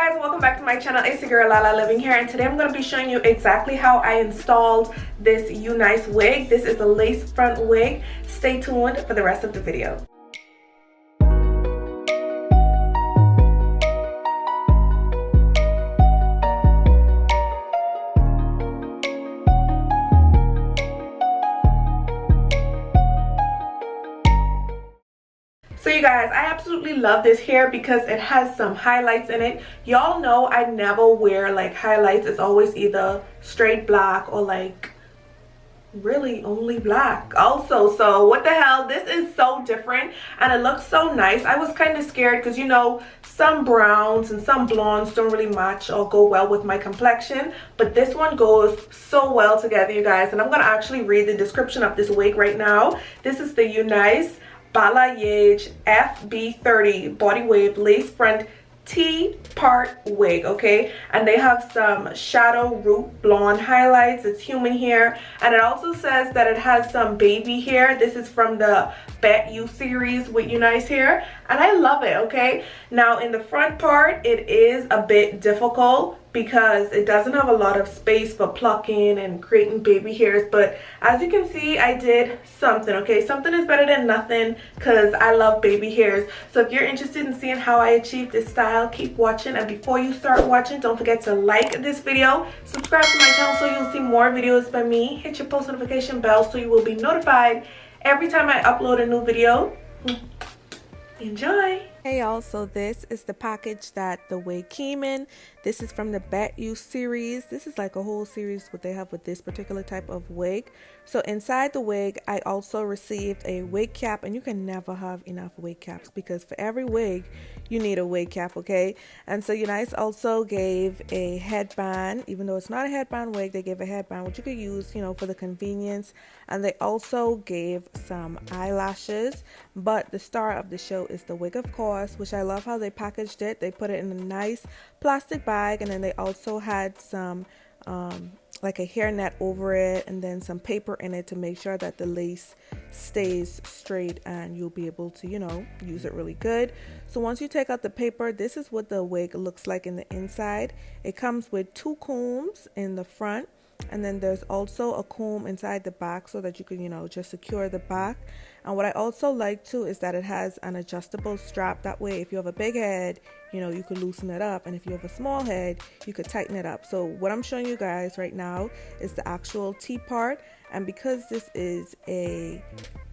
guys, welcome back to my channel. It's your girl Lala Living here, and today I'm going to be showing you exactly how I installed this UNice wig. This is a lace front wig. Stay tuned for the rest of the video. So you guys, I absolutely love this hair because it has some highlights in it. Y'all know I never wear like highlights. It's always either straight black or like really only black also. So what the hell, this is so different and it looks so nice. I was kind of scared because you know some browns and some blondes don't really match or go well with my complexion, but this one goes so well together, you guys. And I'm gonna actually read the description of this wig right now. This is the UNice Balayage FB30 body wave lace front T-part wig, okay? And they have some shadow root blonde highlights. It's human hair, and it also says that it has some baby hair. This is from the Bet You series with UNice Hair, and I love it, okay? Now in the front part, it is a bit difficult because it doesn't have a lot of space for plucking and creating baby hairs, but as you can see, I did something, okay? Something is better than nothing because I love baby hairs. So if you're interested in seeing how I achieved this style, keep watching. And before you start watching, don't forget to like this video, subscribe to my channel so you'll see more videos by me, hit your post notification bell so you will be notified every time I upload a new video. Enjoy! Hey y'all, so this is the package that the wig came in. This is from the Bet You series. This is like a whole series what they have with this particular type of wig. So inside the wig, I also received a wig cap, and you can never have enough wig caps because for every wig, you need a wig cap, okay? And so UNice also gave a headband. Even though it's not a headband wig, they gave a headband, which you could use, you know, for the convenience. And they also gave some eyelashes. But the star of the show is the wig, of course, which I love how they packaged it. They put it in a nice plastic bag, and then they also had some like a hairnet over it, and then some paper in it to make sure that the lace stays straight and you'll be able to, you know, use it really good. So once you take out the paper, this is what the wig looks like in the inside. It comes with 2 combs in the front, and then there's also a comb inside the back so that you can, you know, just secure the back. And what I also like too is that it has an adjustable strap. That way if you have a big head, you know, you could loosen it up, and if you have a small head, you could tighten it up. So what I'm showing you guys right now is the actual T part, and because this is a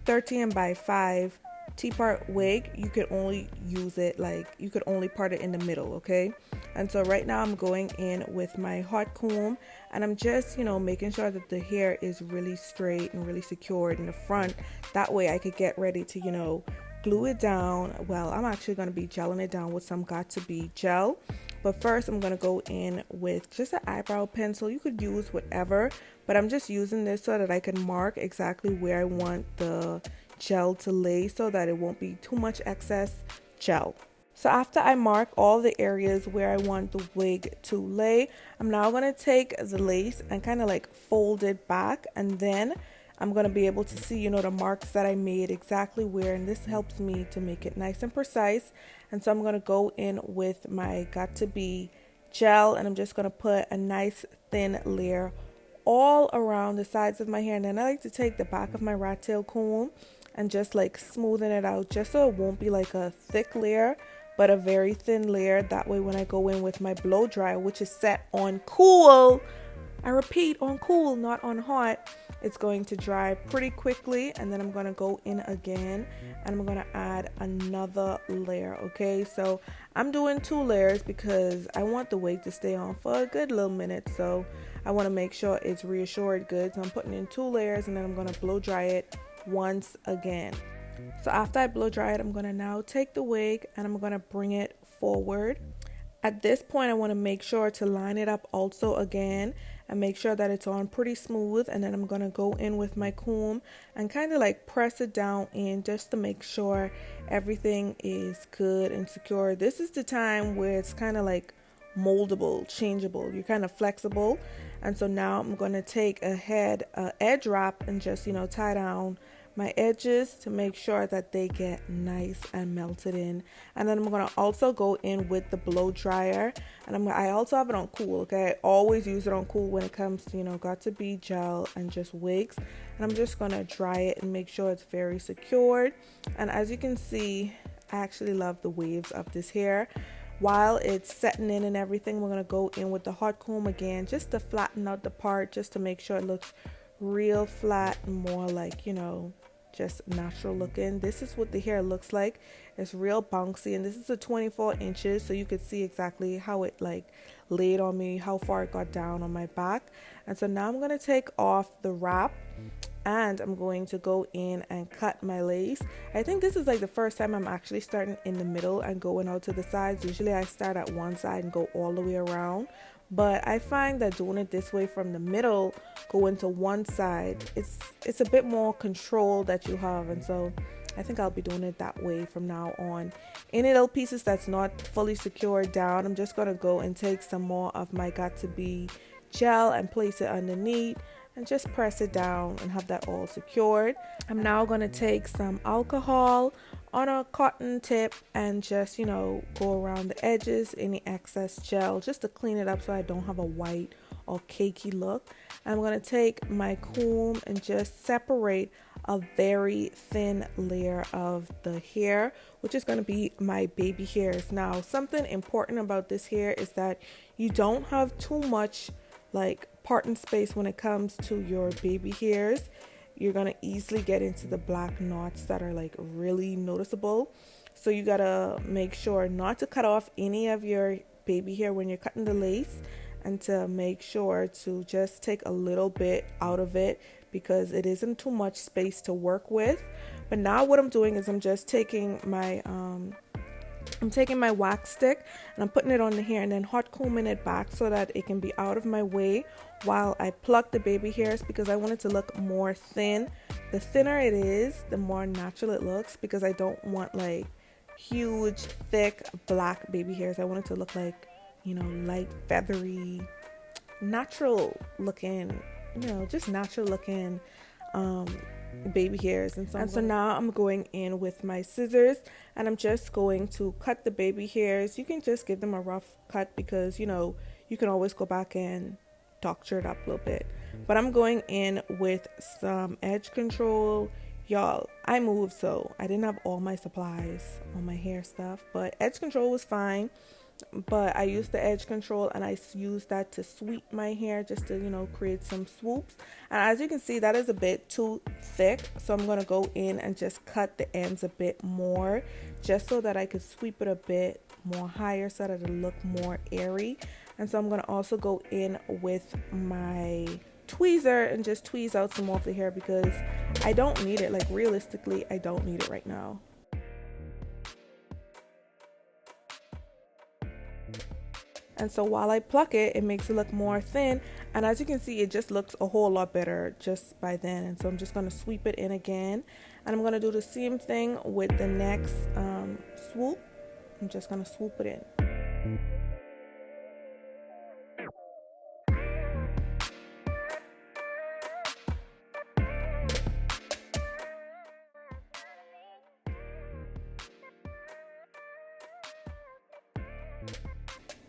13 by 5 T-part wig, you could only use it, like you could only part it in the middle, okay? And so right now I'm going in with my hot comb, and I'm just, you know, making sure that the hair is really straight and really secured in the front. That way I could get ready to, you know, glue it down. Well, I'm actually going to be gelling it down with some Got2b gel, but first I'm going to go in with just an eyebrow pencil. You could use whatever, but I'm just using this so that I can mark exactly where I want the gel to lay so that it won't be too much excess gel. So after I mark all the areas where I want the wig to lay, I'm now going to take the lace and kind of like fold it back, and then I'm going to be able to see, you know, the marks that I made exactly where, and this helps me to make it nice and precise. And so I'm going to go in with my Got2b gel, and I'm just going to put a nice thin layer all around the sides of my hair. And then I like to take the back of my rat tail comb and just like smoothen it out just so it won't be like a thick layer but a very thin layer. That way when I go in with my blow dryer, which is set on cool, I repeat, on cool, not on hot, it's going to dry pretty quickly. And then I'm going to go in again and I'm going to add another layer, okay? So I'm doing 2 layers because I want the wig to stay on for a good little minute, so I want to make sure it's reassured good. So I'm putting in 2 layers, and then I'm going to blow dry it once again. So after I blow dry it, I'm going to now take the wig and I'm going to bring it forward. At this point, I want to make sure to line it up also again and make sure that it's on pretty smooth. And then I'm going to go in with my comb and kind of like press it down in just to make sure everything is good and secure. This is the time where it's kind of like moldable, changeable. You're kind of flexible. And so now I'm going to take a edge wrap and just, you know, tie down my edges to make sure that they get nice and melted in. And then I'm going to also go in with the blow dryer, and I also have it on cool. Okay, I always use it on cool when it comes to, you know, got to be gel and just wigs. And I'm just going to dry it and make sure it's very secured. And as you can see, I actually love the waves of this hair. While it's setting in and everything, we're going to go in with the hot comb again just to flatten out the part, just to make sure it looks real flat and more like, you know, just natural looking. This is what the hair looks like. It's real bouncy, and this is a 24 inches, so you could see exactly how it like laid on me, how far it got down on my back. And so now I'm going to take off the wrap, and I'm going to go in and cut my lace. I think this is like the first time I'm actually starting in the middle and going out to the sides. Usually I start at one side and go all the way around, but I find that doing it this way from the middle, going to one side, it's a bit more control that you have. And so I think I'll be doing it that way from now on. Any little pieces that's not fully secured down, I'm just going to go and take some more of my Got To Be gel and place it underneath and just press it down and have that all secured. I'm now going to take some alcohol on a cotton tip and just, you know, go around the edges, any excess gel, just to clean it up so I don't have a white or cakey look. I'm going to take my comb and just separate a very thin layer of the hair, which is going to be my baby hairs. Now, something important about this hair is that you don't have too much like parting space when it comes to your baby hairs. You're gonna easily get into the black knots that are like really noticeable, so you gotta make sure not to cut off any of your baby hair when you're cutting the lace, and to make sure to just take a little bit out of it because it isn't too much space to work with. But now what I'm doing is I'm just taking my wax stick and I'm putting it on the hair and then hot combing it back so that it can be out of my way while I pluck the baby hairs, because I want it to look more thin. The thinner it is, the more natural it looks, because I don't want like huge thick black baby hairs. I want it to look like, you know, light feathery, natural looking, you know, just natural looking baby hairs. And so now I'm going in with my scissors and I'm just going to cut the baby hairs. You can just give them a rough cut because, you know, you can always go back and doctor it up a little bit. But I'm going in with some edge control. Y'all, I moved, so I didn't have all my supplies on my hair stuff, but edge control was fine. But I used the edge control and I used that to sweep my hair just to, you know, create some swoops. And as you can see, that is a bit too thick, so I'm going to go in and just cut the ends a bit more just so that I could sweep it a bit more higher so that it'll look more airy. And so I'm going to also go in with my tweezer and just tweeze out some more of the hair because I don't need it. Like, realistically, I don't need it right now. And so while I pluck it, it makes it look more thin. And as you can see, it just looks a whole lot better just by then. And so I'm just going to sweep it in again. And I'm going to do the same thing with the next swoop. I'm just going to swoop it in.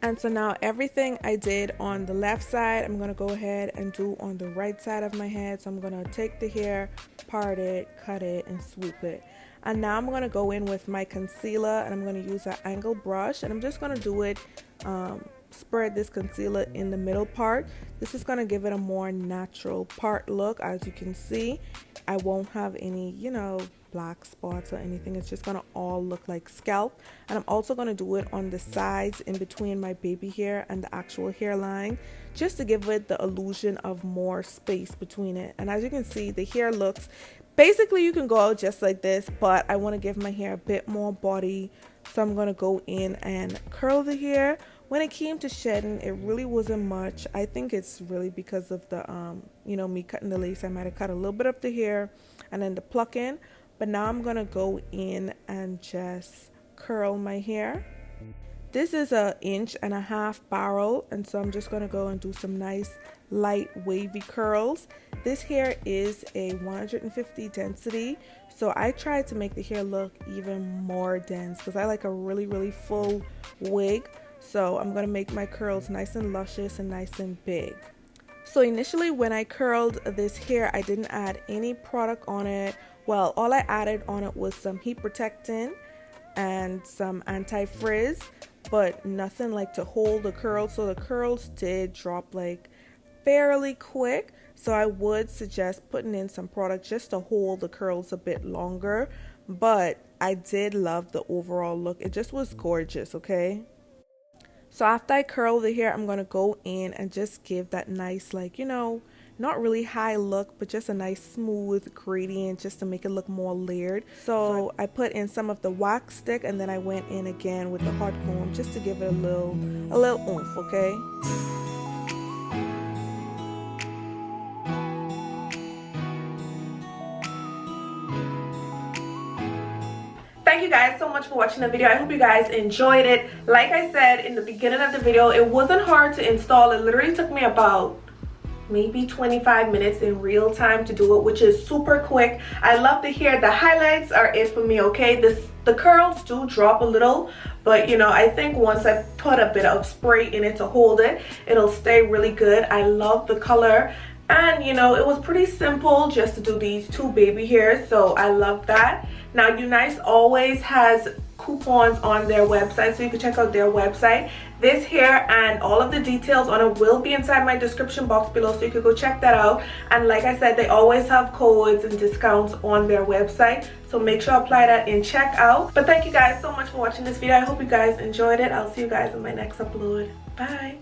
And so now everything I did on the left side, I'm going to go ahead and do on the right side of my head. So I'm going to take the hair, part it, cut it, and swoop it. And now I'm going to go in with my concealer and I'm going to use an angle brush. And I'm just going to do it, spread this concealer in the middle part. This is going to give it a more natural part look. As you can see, I won't have any, you know, black spots or anything. It's just gonna all look like scalp. And I'm also gonna do it on the sides in between my baby hair and the actual hairline, just to give it the illusion of more space between it. And as you can see, the hair looks basically, you can go out just like this, but I want to give my hair a bit more body, so I'm gonna go in and curl the hair. When it came to shedding, it really wasn't much. I think it's really because of the you know, me cutting the lace. I might have cut a little bit of the hair and then the plucking. But now I'm going to go in and just curl my hair. This is a 1.5-inch barrel, and so I'm just going to go and do some nice light wavy curls. This hair is a 150 density, so I tried to make the hair look even more dense because I like a really full wig. So I'm going to make my curls nice and luscious and nice and big. So initially when I curled this hair, I didn't add any product on it. Well, all I added on it was some heat protectant and some anti-frizz, but nothing like to hold the curls. So the curls did drop like fairly quick, so I would suggest putting in some product just to hold the curls a bit longer. But I did love the overall look. It just was gorgeous. Okay, so after I curl the hair, I'm gonna go in and just give that nice, like, you know, not really high look, but just a nice smooth gradient just to make it look more layered. So I put in some of the wax stick, and then I went in again with the hot comb just to give it a little oomph. Okay. Thank you guys so much for watching the video. I hope you guys enjoyed it. Like I said in the beginning of the video, it wasn't hard to install. It literally took me about maybe 25 minutes in real time to do it, which is super quick. I love the hair. The highlights are it for me. Okay, the curls do drop a little, but you know, I think once I put a bit of spray in it to hold it, it'll stay really good. I love the color. And you know, it was pretty simple just to do these two baby hairs, so I love that. Now UNice always has coupons on their website, so you can check out their website. This hair and all of the details on it will be inside my description box below, so you can go check that out. And like I said, they always have codes and discounts on their website, so make sure to apply that in checkout. But thank you guys so much for watching this video. I hope you guys enjoyed it. I'll see you guys in my next upload. Bye.